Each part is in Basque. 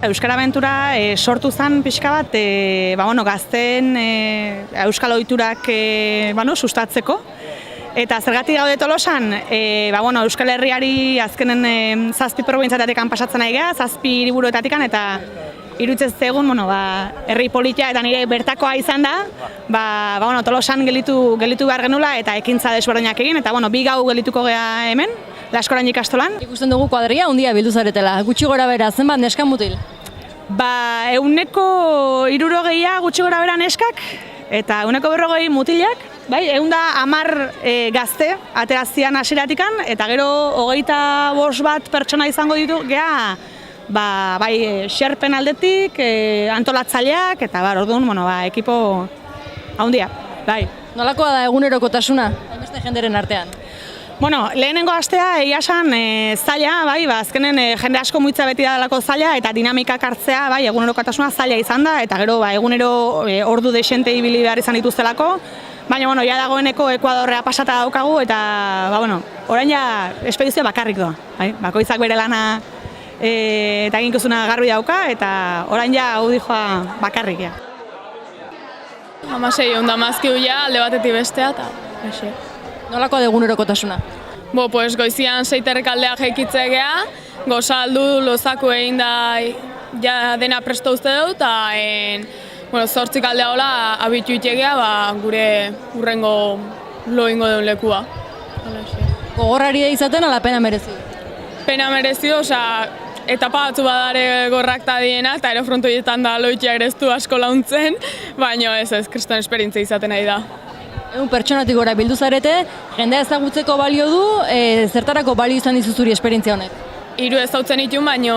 Euskara Abentura sortu zen pixka bat gazteen euskal ohiturak sustatzeko. Eta zergatik gaude Tolosan, Euskal Herriari azkenen 7 probintziatatik pasatzen nahi geha, 7 hiriburuetatik, eta iruditzen zegun, herri politia eta nire bertakoa izan da, Tolosan gelitu behar genula eta ekintza desberdinak egin, eta bi gau gelituko geha hemen, Laskoran ikastolan. Ikusten dugu kuadria handia bildu zaretela, gutxi gora bera, zenbat neska mutil? 160 gutxi gora bera neskak, eta 140 mutilak, 110 gazte aterazian hasieratikan, eta gero 25 bat pertsona izango ditu geha, xerpen aldetik, antolatzaileak, eta orduan, ekipo handia, bai. Nolakoa da egunerokotasuna, hainbeste jenderen artean? Lehenengo astea egiasan zaila, azkenen jende asko muitza beti dalako zaila eta dinamikak hartzea, egunerokotasuna zaila izan da, eta gero egunero ordu desente ibili behar izan dituztelako, baina ja dagoeneko Ekuadorrea pasata daukagu, eta orain ja espedizioa bakarrik doa, bakoitzak bere lana eta eginkizuna garbi dauka, eta orain ja hau dijoa bakarrik. 16 ondamazki huia alde batetik bestea, eta nolakoa da egunerokotasuna? Goizian 6 aldea jeikitze geha, gozaldu lozaku egin da ja dena presto uste dut, eta 8 aldea hola abitu itegea gure urrengo lo ingo deun lekua. Gogorrari da izaten ala pena merezi? Pena merezi, etapa batzu badare gorrak ta diena, eta ero frontoietan da loitia ere ez du asko launtzen, baina ez, kriston esperientzia izaten nahi da. Egun pertsonatik gora bildu zarete, jendea ezagutzeko balio du, zertarako balio izan dizuzuri esperientzia honek? 3 ezautzen ditun, baina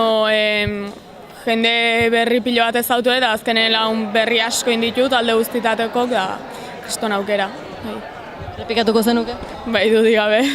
jende berri pilo bat ezautu eta azkenen laun berri asko inditut alde guztitateko, kriston aukera. Repikatuko zenuke? Bai, dudik gabe.